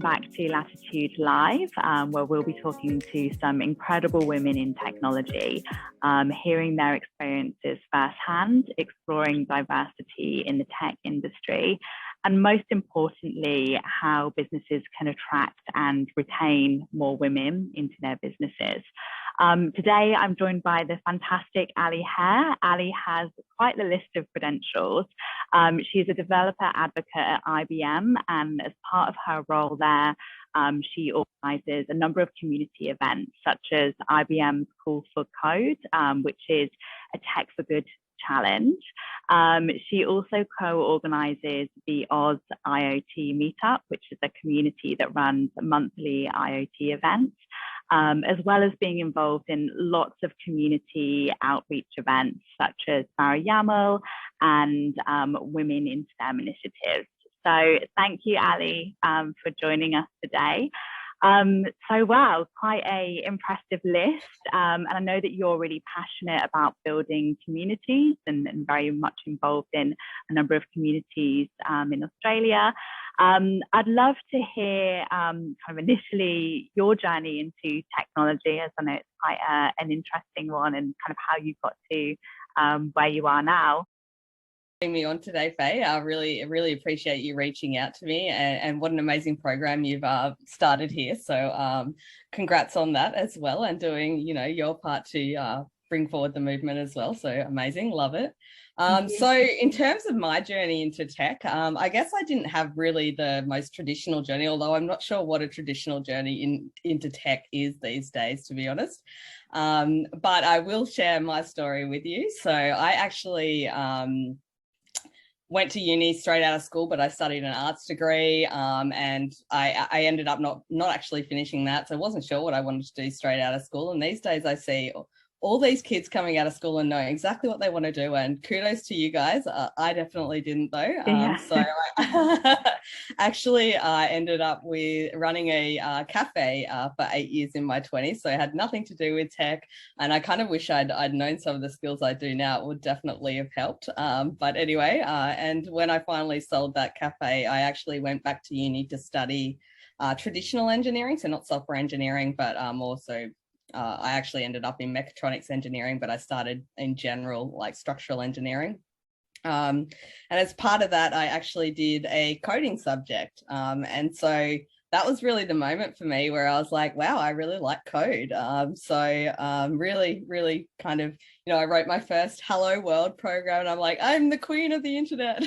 back to Latitude Live, where we'll be talking to some incredible women in technology, hearing their experiences firsthand, exploring diversity in the tech industry, and most importantly, how businesses can attract and retain more women into their businesses. Today, I'm joined by the fantastic Haire. Ali has quite the list of credentials. She's a developer advocate at IBM, and as part of her role there, she organises a number of community events, such as IBM's Call for Code, which is a tech for good challenge. She also co-organises the Oz IoT Meetup, which is a community that runs monthly IoT events, as well as being involved in lots of community outreach events, such as Barry Yamal and Women in STEM initiatives. So thank you, Ali, for joining us today. Wow, quite an impressive list. And I know that you're really passionate about building communities and very much involved in a number of communities in Australia. I'd love to hear kind of initially your journey into technology, as I know it's quite an interesting one, and kind of how you got to where you are now. Me on today, Faye. I really appreciate you reaching out to me, and what an amazing program you've started here. So congrats on that as well, and doing your part to bring forward the movement as well. So amazing, love it. So in terms of my journey into tech, I guess I didn't have really the most traditional journey, although I'm not sure what a traditional journey into tech is these days, to be honest. But I will share my story with you. So I actually went to uni straight out of school, but I studied an arts degree, and I ended up not actually finishing that. So I wasn't sure what I wanted to do straight out of school. And these days I see all these kids coming out of school and knowing exactly what they want to do. And kudos to you guys. I definitely didn't though. So I actually ended up with running a cafe for 8 years in my 20s. So it had nothing to do with tech. And I kind of wish I'd known some of the skills I do now. It would definitely have helped. But anyway, and when I finally sold that cafe, I actually went back to uni to study traditional engineering. So not software engineering, but also I actually ended up in mechatronics engineering, but I started in general, like structural engineering. And as part of that, I actually did a coding subject. And so that was really the moment for me where I was like, wow, I really like code. Really kind of, I wrote my first Hello World program, and I'm like, I'm the queen of the internet.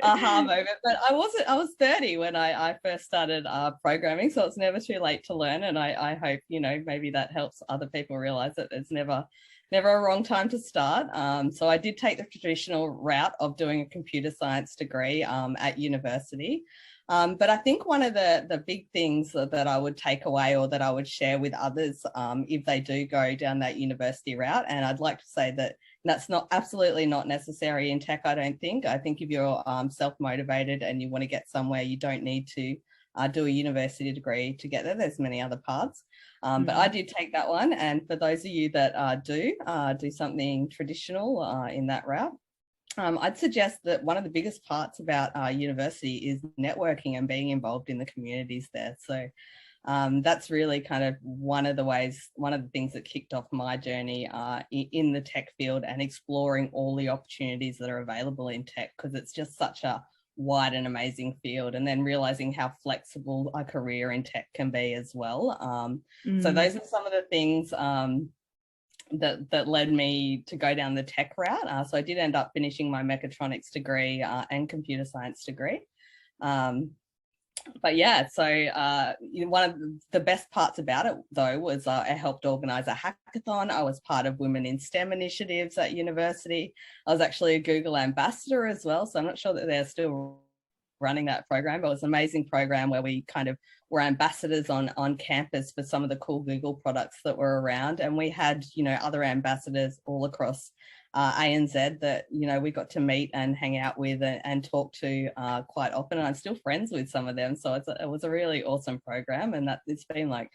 Aha moment. But I was 30 when I first started programming, so it's never too late to learn. And I hope, maybe that helps other people realize that there's never a wrong time to start. So I did take the traditional route of doing a computer science degree at university. But I think one of the big things that I would take away, or that I would share with others if they do go down that university route, and I'd like to say that that's absolutely not necessary in tech, I don't think. I think if you're self-motivated and you want to get somewhere, you don't need to do a university degree to get there. There's many other paths. But I did take that one. And for those of you that do something traditional in that route, I'd suggest that one of the biggest parts about university is networking and being involved in the communities there. So that's really kind of one of the things that kicked off my journey in the tech field, and exploring all the opportunities that are available in tech, because it's just such a wide and amazing field, and then realizing how flexible a career in tech can be as well. So those are some of the things that led me to go down the tech route. So I did end up finishing my mechatronics degree and computer science degree. But yeah, so one of the best parts about it though was I helped organise a hackathon. I was part of Women in STEM initiatives at university. I was actually a Google ambassador as well, so I'm not sure that they're still running that program, but it was an amazing program where we kind of were ambassadors on campus for some of the cool Google products that were around. And we had, other ambassadors all across ANZ that, we got to meet and hang out with and talk to quite often. And I'm still friends with some of them. So it was a really awesome program. And that it's been like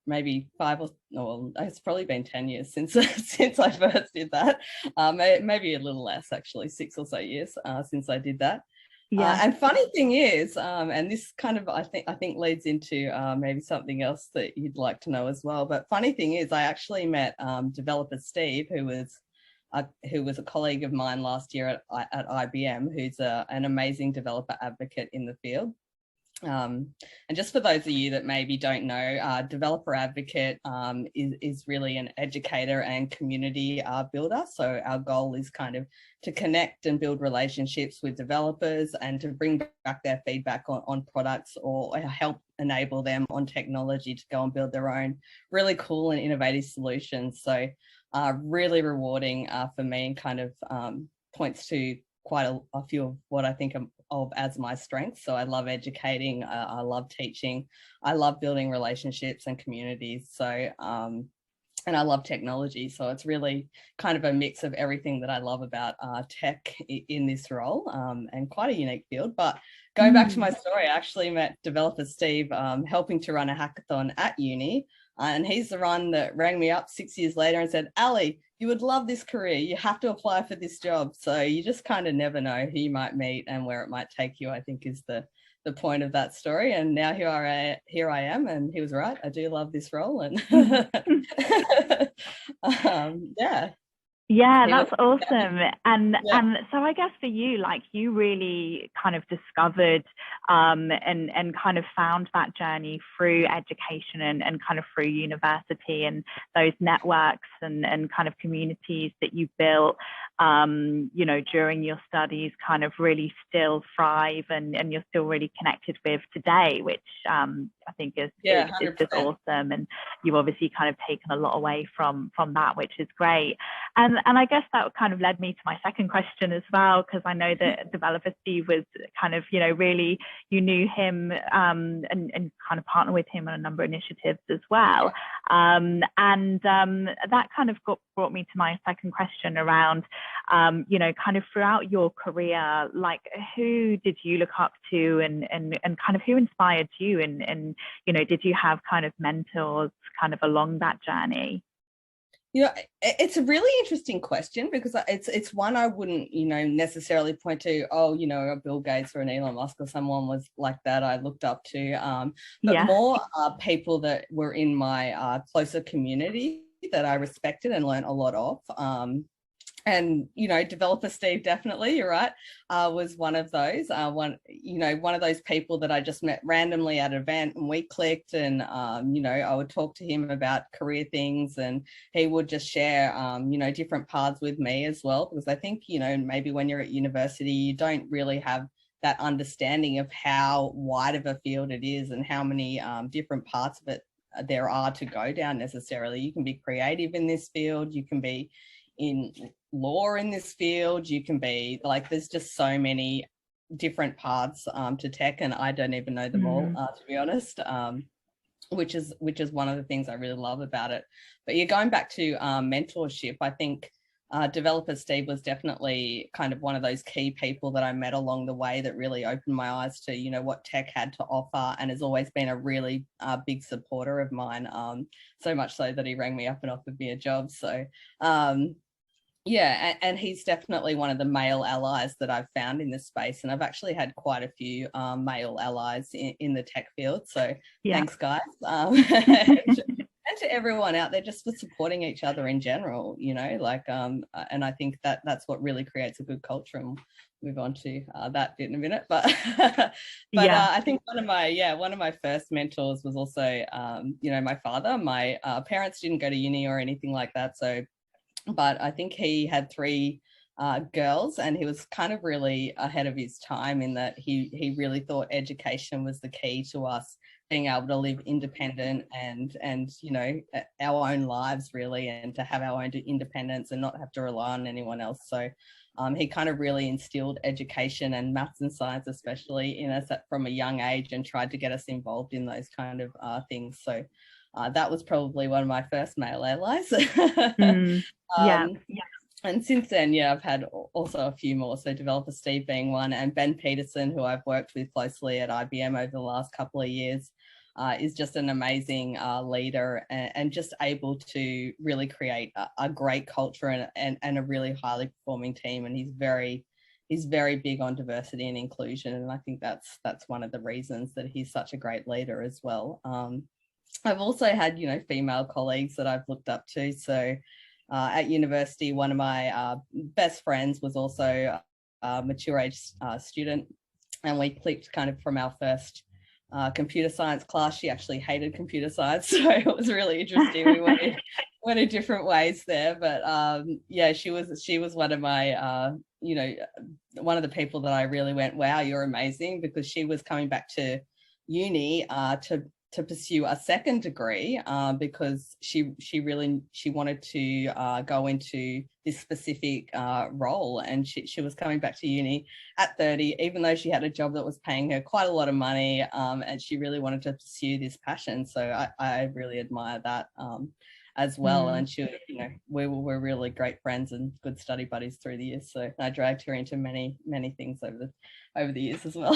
maybe it's probably been 10 years since I first did that. Maybe a little less, actually, 6 or so years since I did that. Yeah. And funny thing is, and this kind of I think leads into maybe something else that you'd like to know as well. But funny thing is, I actually met developer Steve, who was a colleague of mine last year at IBM, who's an amazing developer advocate in the field. And just for those of you that maybe don't know, developer advocate is really an educator and community builder. So our goal is kind of to connect and build relationships with developers and to bring back their feedback on products or help enable them on technology to go and build their own really cool and innovative solutions. So really rewarding for me, and kind of points to quite a few of what I think of as my strengths. So I love educating, I love teaching, I love building relationships and communities. So and I love technology. So it's really kind of a mix of everything that I love about tech in this role, and quite a unique field. But going back to my story, I actually met developer Steve helping to run a hackathon at uni. And he's the one that rang me up 6 years later and said, Ali, you would love this career. You have to apply for this job. So you just kind of never know who you might meet and where it might take you, I think is the point of that story. And now here I am, and he was right. I do love this role. And yeah. Yeah, that's awesome. And so I guess for you, like, you really kind of discovered and kind of found that journey through education and kind of through university, and those networks and kind of communities that you built, you know, during your studies kind of really still thrive and you're still really connected with today, which I think is just awesome. And you've obviously kind of taken a lot away from that, which is great. And I guess that kind of led me to my second question as well, because I know that developer Steve was kind of, you know, really, you knew him and kind of partnered with him on a number of initiatives as well. And that kind of brought me to my second question around, you know, kind of throughout your career, like, who did you look up to and kind of who inspired you? And, you know, did you have kind of mentors kind of along that journey? You know, it's a really interesting question, because it's one I wouldn't, you know, necessarily point to, oh, you know, a Bill Gates or an Elon Musk or someone was like that I looked up to, but more people that were in my closer community that I respected and learned a lot of. And, you know, developer Steve, definitely, you're right, was one of those. One of those people that I just met randomly at an event, and we clicked, and, you know, I would talk to him about career things, and he would just share, you know, different paths with me as well. Because I think, you know, maybe when you're at university, you don't really have that understanding of how wide of a field it is and how many different parts of it there are to go down necessarily. You can be creative in this field, you can be in law in this field, you can be like, there's just so many different paths to tech, and I don't even know them all, to be honest, which is one of the things I really love about it. But you're going back to mentorship. I think developer Steve was definitely kind of one of those key people that I met along the way that really opened my eyes to, you know, what tech had to offer, and has always been a really big supporter of mine, so much so that he rang me up and offered me a job. So yeah, and he's definitely one of the male allies that I've found in this space. And I've actually had quite a few male allies in the tech field. So thanks, guys. And to everyone out there, just for supporting each other in general, you know, like, and I think that's what really creates a good culture. And we'll move on to that in a minute. But I think one of my first mentors was also, you know, my father. My parents didn't go to uni or anything like that. So, but I think he had three girls, and he was kind of really ahead of his time in that he really thought education was the key to us being able to live independent and you know, our own lives really, and to have our own independence and not have to rely on anyone else. So he kind of really instilled education and maths and science especially in us from a young age, and tried to get us involved in those kind of things. So that was probably one of my first male allies. And since then, I've had also a few more. So developer Steve being one, and Ben Peterson, who I've worked with closely at IBM over the last couple of years, is just an amazing leader, and just able to really create a great culture and a really highly performing team. And he's very, he's very big on diversity and inclusion, and I think that's one of the reasons that he's such a great leader as well. I've also had, female colleagues that I've looked up to. So at university, one of my best friends was also a mature age student, and we clicked kind of from our first computer science class. She actually hated computer science, so it was really interesting. We went in different ways there, but yeah, she was one of my one of the people that I really went, wow, you're amazing, because she was coming back to uni to pursue a second degree because she wanted to go into this specific role, and she was coming back to uni at 30, even though she had a job that was paying her quite a lot of money, and she really wanted to pursue this passion. So I really admire that as well. And she, we were really great friends and good study buddies through the years. So I dragged her into many things over the years as well.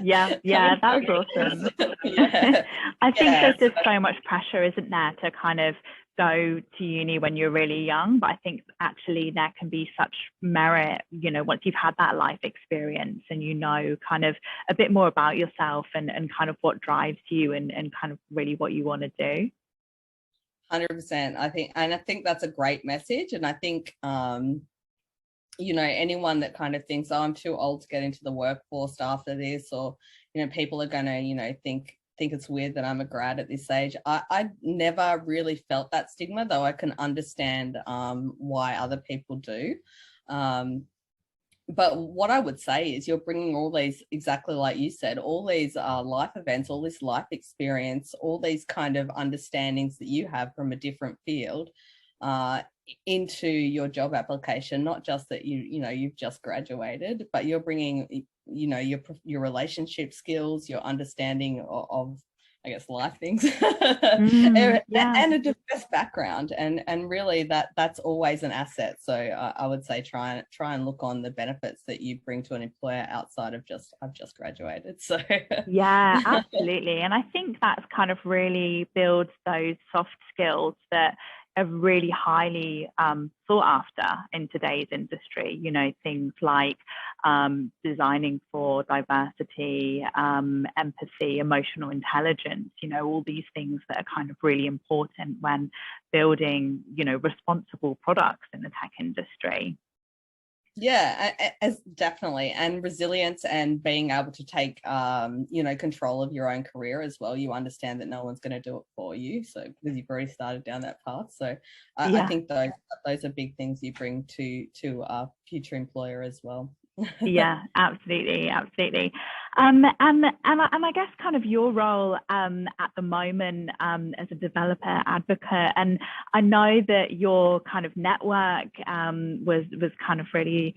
Yeah, that was awesome. Yeah. I think there's just so much pressure, isn't there, to kind of go to uni when you're really young, but I think actually there can be such merit, once you've had that life experience and kind of a bit more about yourself and kind of what drives you and kind of really what you want to do. 100%. I think that's a great message. And I think anyone that kind of thinks, oh, I'm too old to get into the workforce after this, or people are going to think it's weird that I'm a grad at this age. I never really felt that stigma, though I can understand why other people do. But what I would say is you're bringing all these, exactly like you said, all these life events, all this life experience, all these kind of understandings that you have from a different field into your job application. Not just that you've just graduated, but you're bringing your relationship skills, your understanding of I guess life things, and a diverse background, and really that's always an asset. So I would say try and look on the benefits that you bring to an employer outside of just I've just graduated. So yeah, absolutely. And I think that's kind of really builds those soft skills that are really highly sought after in today's industry. Things like designing for diversity, empathy, emotional intelligence, all these things that are kind of really important when building, responsible products in the tech industry. Yeah, definitely. And resilience and being able to take, control of your own career as well. You understand that no one's going to do it for you. So because you've already started down that path. So I think those are big things you bring to a future employer as well. Yeah, absolutely. And I guess kind of your role at the moment as a developer advocate, and I know that your kind of network was kind of really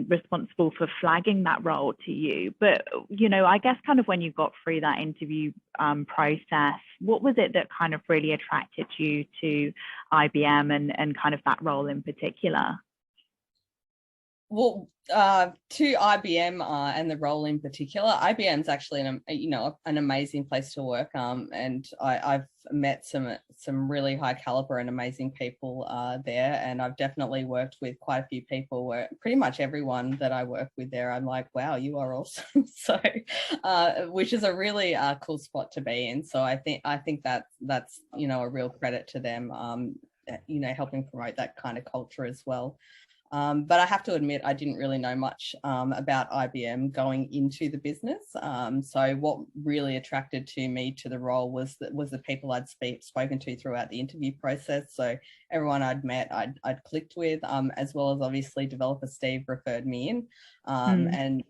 responsible for flagging that role to you. But I guess kind of when you got through that interview process, what was it that kind of really attracted you to IBM and kind of that role in particular? Well, to IBM and the role in particular, IBM's actually an amazing place to work. And I've met some really high caliber and amazing people there, and I've definitely worked with quite a few people where pretty much everyone that I work with there, I'm like, wow, you are awesome. So, which is a really cool spot to be in. So I think that's a real credit to them. Helping promote that kind of culture as well. But I have to admit, I didn't really know much about IBM going into the business. So what really attracted to me to the role was the people I'd spoken to throughout the interview process. So everyone I'd met, I'd clicked with, as well as obviously developer Steve referred me in, and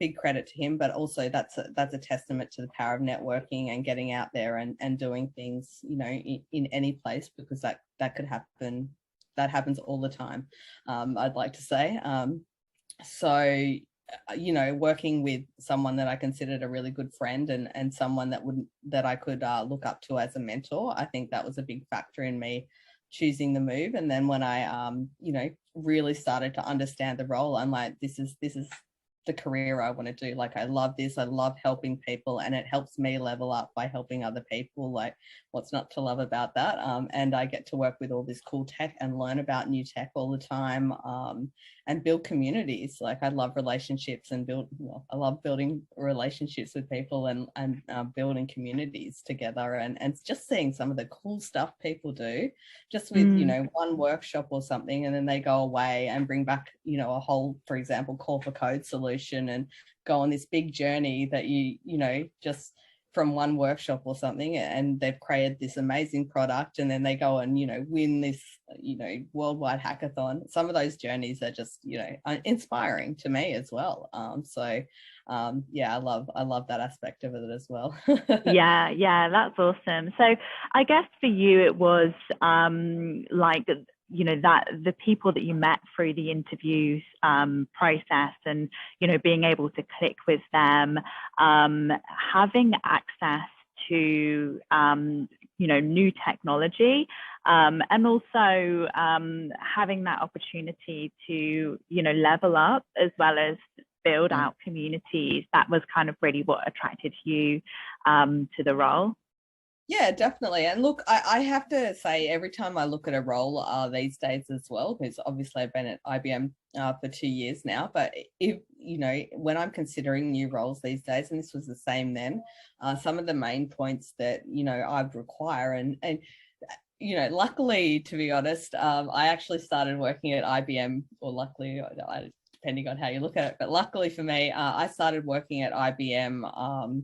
big credit to him. But also that's a testament to the power of networking and getting out there and doing things, in any place, because that could happen. That happens all the time, I'd like to say. So, working with someone that I considered a really good friend and someone that I could look up to as a mentor, I think that was a big factor in me choosing the move. And then when I, really started to understand the role, I'm like, this is the career I want to do. Like, I love this. I love helping people, and it helps me level up by helping other people. Like, what's not to love about that? And I get to work with all this cool tech and learn about new tech all the time, and build communities. Like, I love relationships and I love building relationships with people and building communities together, and just seeing some of the cool stuff people do just with, one workshop or something, and then they go away and bring back, a whole, for example, call for code solution, and go on this big journey that just from one workshop or something, and they've created this amazing product, and then they go and win this worldwide hackathon. Some of those journeys are just inspiring to me as well. I love that aspect of it as well. yeah, that's awesome. So I guess for you it was that the people that you met through the interviews process, and being able to click with them, having access to new technology, and also having that opportunity to level up as well as build out communities. That was kind of really what attracted you to the role. Yeah, definitely. And look, I have to say, every time I look at a role these days as well, because obviously I've been at IBM for 2 years now, but if when I'm considering new roles these days, and this was the same then, some of the main points that I'd require, and luckily, to be honest, I actually started working at IBM, or luckily, depending on how you look at it, but luckily for me, I started working at IBM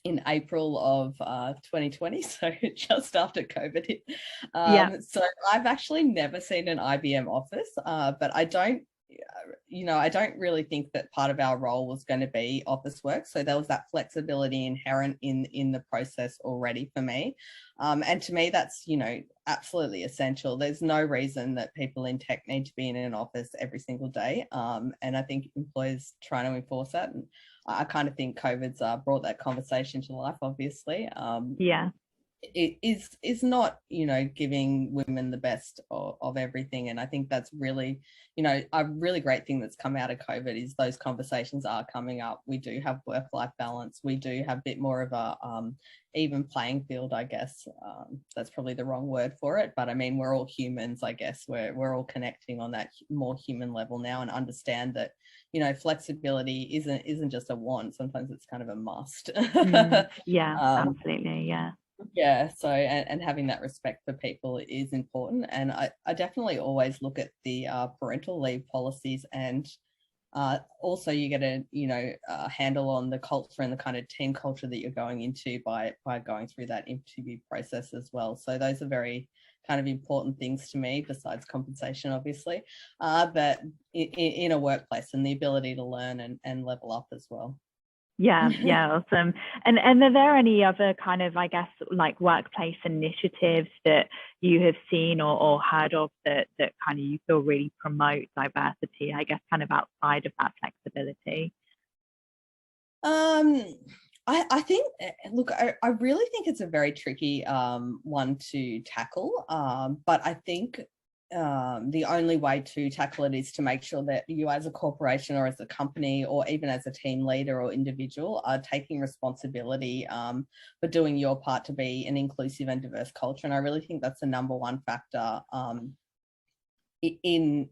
in April of 2020, so just after COVID hit. So I've actually never seen an IBM office, but I don't really think that part of our role was going to be office work. So there was that flexibility inherent in the process already for me. And to me, that's, absolutely essential. There's no reason that people in tech need to be in an office every single day. And I think employers trying to enforce that. And I kind of think COVID's brought that conversation to life, obviously. It is not, giving women the best of everything. And I think that's really, a really great thing that's come out of COVID is those conversations are coming up. We do have work-life balance. We do have a bit more of a even playing field, I guess. That's probably the wrong word for it. But I mean, we're all humans, I guess. We're all connecting on that more human level now, and understand that, flexibility isn't just a want. Sometimes it's kind of a must. Absolutely. So and having that respect for people is important. And I definitely always look at the parental leave policies, and also you get a handle on the culture and the kind of team culture that you're going into by going through that interview process as well. So those are very kind of important things to me, besides compensation, obviously, but in a workplace, and the ability to learn and level up as well. Yeah, awesome. And are there any other kind of, I guess, like workplace initiatives that you have seen or heard of that kind of you feel really promote diversity, I guess, kind of outside of that flexibility? I think, look, I really think it's a very tricky one to tackle, but I think the only way to tackle it is to make sure that you, as a corporation or as a company or even as a team leader or individual, are taking responsibility for doing your part to be an inclusive and diverse culture. And I really think that's the number one factor in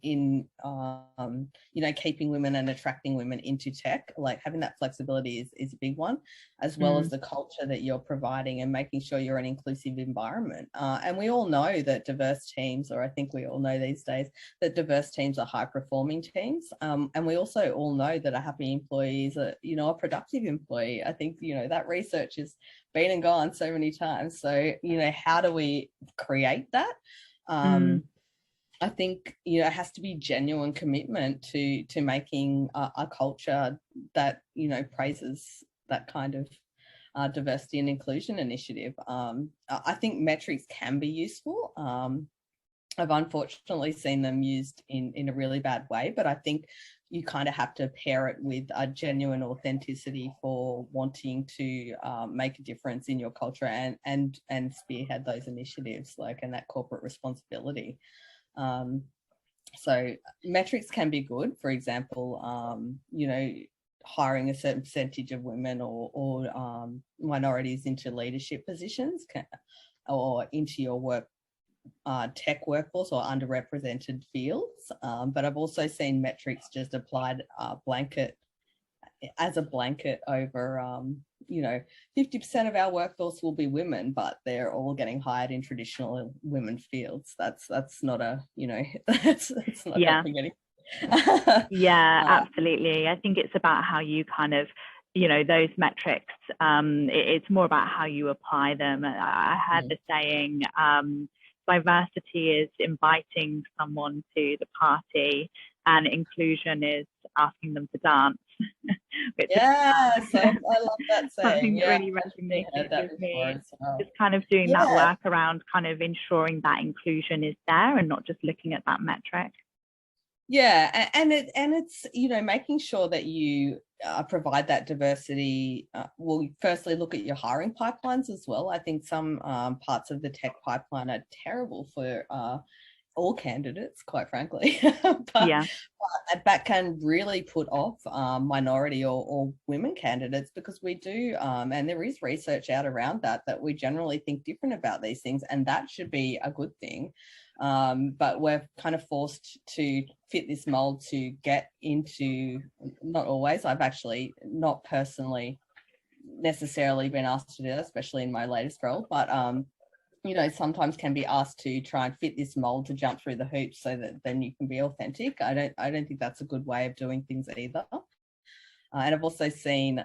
keeping women and attracting women into tech. Like, having that flexibility is a big one, as well as the culture that you're providing, and making sure you're an inclusive environment. And we all know that diverse teams, or I think we all know these days, that diverse teams are high performing teams. And we also all know that a happy employee is a productive employee. I think, that research has been and gone so many times. So, how do we create that? I think it has to be genuine commitment to making a culture that praises that kind of diversity and inclusion initiative. I think metrics can be useful. I've unfortunately seen them used in a really bad way, but I think you kind of have to pair it with a genuine authenticity for wanting to make a difference in your culture and spearhead those initiatives, and that corporate responsibility. So metrics can be good. For example, hiring a certain percentage of women or minorities into leadership positions or into your tech workforce or underrepresented fields. But I've also seen metrics just applied as a blanket over, 50% of our workforce will be women, but they're all getting hired in traditional women fields. That's not that's not helping anything. Yeah, absolutely. I think it's about how you kind of, those metrics, it's more about how you apply them. I heard the saying, diversity is inviting someone to the party and inclusion is asking them to dance. Yes, I love that saying. Something that really resonated with me. Just kind of doing that work around kind of ensuring that inclusion is there and not just looking at that metric. Yeah, and it's making sure that you provide that diversity. Well, firstly, look at your hiring pipelines as well. I think some parts of the tech pipeline are terrible for all candidates, quite frankly. but that can really put off minority or women candidates, because we do, and there is research out around that we generally think different about these things, and that should be a good thing. But we're kind of forced to fit this mold to get into, not always, I've actually not personally necessarily been asked to do that, especially in my latest role, but sometimes can be asked to try and fit this mold to jump through the hoops so that then you can be authentic. I don't think that's a good way of doing things either. And I've also seen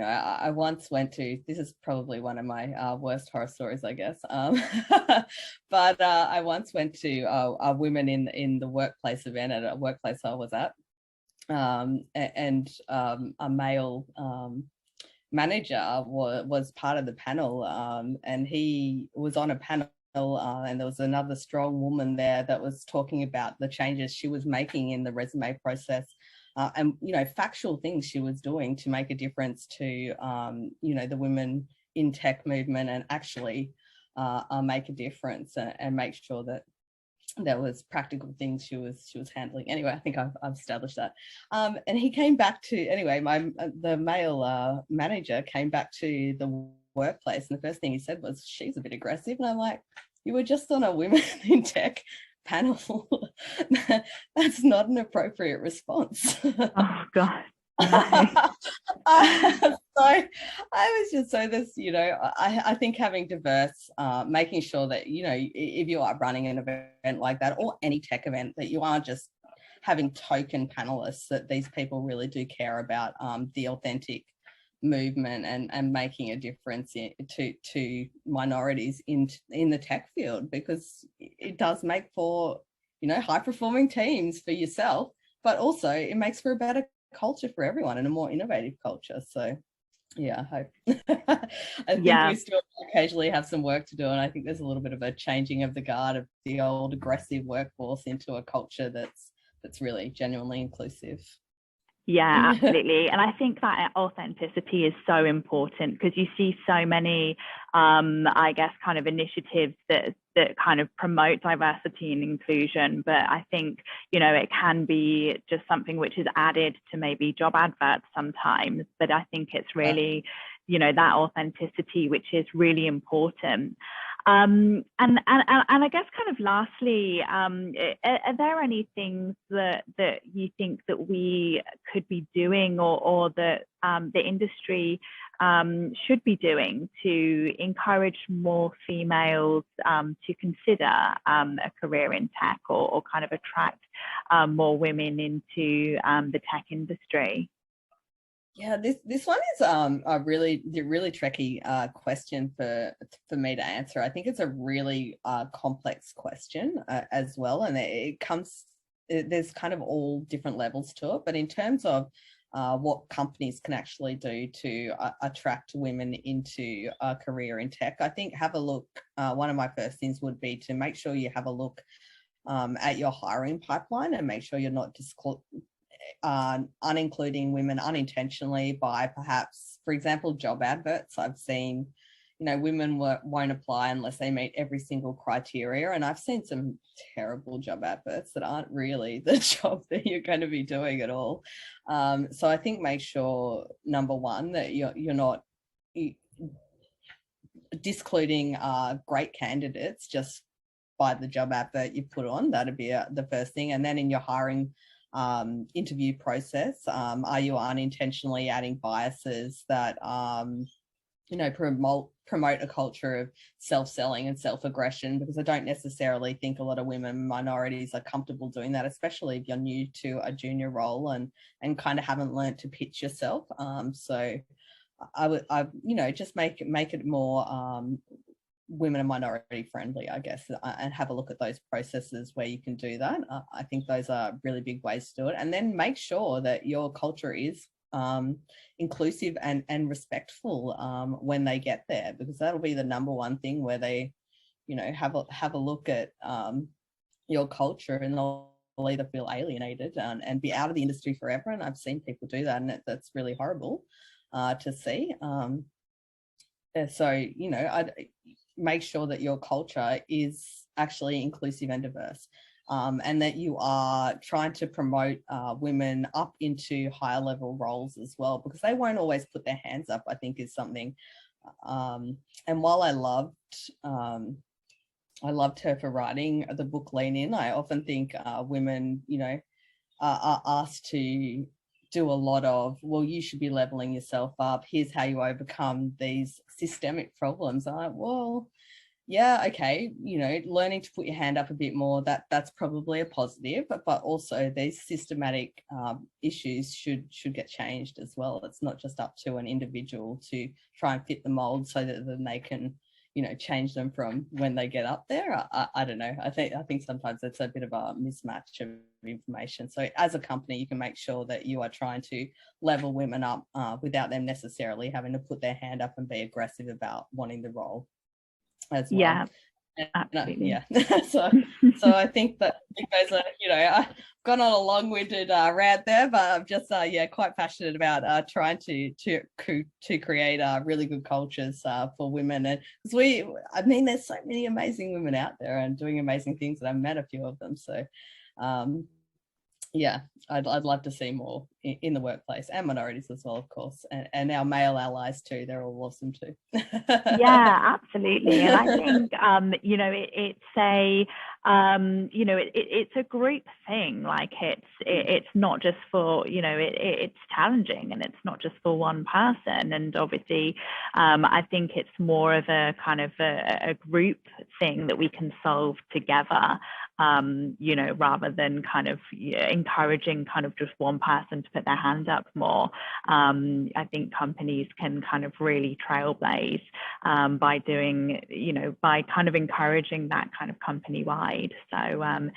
I once went to, this is probably one of my worst horror stories, I guess. But I once went to a women in the workplace event at a workplace I was at, and a male manager was part of the panel, and he was on a panel, and there was another strong woman there that was talking about the changes she was making in the resume process. And factual things she was doing to make a difference to the women in tech movement, and actually make a difference and make sure that there was practical things she was handling. Anyway, I think I've established that. And he came back to, anyway, the male manager came back to the workplace, and the first thing he said was, "She's a bit aggressive." And I'm like, "You were just on a women in tech panel." That's not an appropriate response. Oh God. So I was just, so this, I think having diverse, making sure that, if you are running an event like that, or any tech event, that you aren't just having token panelists, that these people really do care about the authentic movement and making a difference to minorities in the tech field, because it does make for high performing teams for yourself, but also it makes for a better culture for everyone and a more innovative culture. So I hope I think we still occasionally have some work to do, and I think there's a little bit of a changing of the guard of the old aggressive workforce into a culture that's really genuinely inclusive. Yeah, absolutely. And I think that authenticity is so important, because you see so many, I guess, kind of initiatives that kind of promote diversity and inclusion. But I think, it can be just something which is added to maybe job adverts sometimes. But I think it's really, that authenticity, which is really important. And I guess kind of lastly, are there any things that you think that we could be doing or that the industry should be doing to encourage more females to consider a career in tech, or kind of attract more women into the tech industry? Yeah, this one is a really tricky question for me to answer. I think it's a really complex question as well, and there's kind of all different levels to it. But in terms of what companies can actually do to attract women into a career in tech, I think have a look. One of my first things would be to make sure you have a look at your hiring pipeline, and make sure you're not unincluding women unintentionally by, perhaps, for example, job adverts. I've seen, women won't apply unless they meet every single criteria. And I've seen some terrible job adverts that aren't really the job that you're going to be doing at all. So I think make sure, number one, that you're not discluding great candidates just by the job advert you put on. That'd be the first thing. And then in your hiring interview process, are you unintentionally adding biases that promote a culture of self-selling and self-aggression? Because I don't necessarily think a lot of women minorities are comfortable doing that, especially if you're new to a junior role and kind of haven't learned to pitch yourself. So I just make it more women and minority friendly, I guess, and have a look at those processes where you can do that. I think those are really big ways to do it. And then make sure that your culture is inclusive and respectful when they get there, because that'll be the number one thing where they, have a look at your culture, and they'll either feel alienated and be out of the industry forever. And I've seen people do that, and that's really horrible to see. So, I'd make sure that your culture is actually inclusive and diverse. And that you are trying to promote women up into higher level roles as well, because they won't always put their hands up, I think, is something. And while I loved her for writing the book Lean In, I often think women, are asked to do a lot of, well, you should be leveling yourself up. Here's how you overcome these systemic problems. I'm like, well, yeah, okay, learning to put your hand up a bit more, that's probably a positive, but also these systematic issues should get changed as well. It's not just up to an individual to try and fit the mold so that then they can, change them from when they get up there. I don't know. I think sometimes it's a bit of a mismatch of information. So as a company, you can make sure that you are trying to level women up without them necessarily having to put their hand up and be aggressive about wanting the role as well. Yeah, absolutely. Yeah. so I think that it goes, I've gone on a long-winded rant there, but I'm just quite passionate about trying to create really good cultures for women. And because there's so many amazing women out there and doing amazing things, and I've met a few of them. So I'd love to see more in the workplace, and minorities as well, of course, and our male allies too. They're all awesome too. Yeah, absolutely. And I think it's a group thing. Like it's not just for, it's challenging, and it's not just for one person. And obviously, I think it's more of a kind of a group thing that we can solve together. Rather than kind of encouraging kind of just one person to put their hand up more. I think companies can kind of really trailblaze by doing, by kind of encouraging that kind of company-wide. So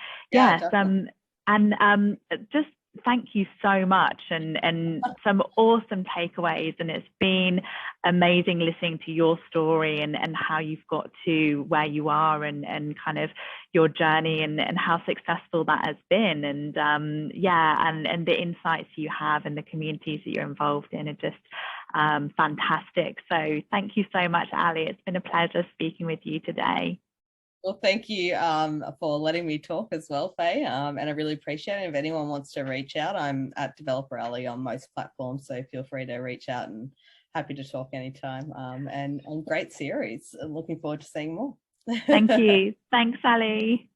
just thank you so much, and some awesome takeaways. And it's been amazing listening to your story and how you've got to where you are, and kind of your journey and how successful that has been. And and the insights you have and the communities that you're involved in are just fantastic. So thank you so much, Ali. It's been a pleasure speaking with you today. Well, thank you for letting me talk as well, Faye, and I really appreciate it. If anyone wants to reach out, I'm at Developer Ali on most platforms, so feel free to reach out, and happy to talk anytime. And great series. Looking forward to seeing more. Thank you. Thanks, Ali.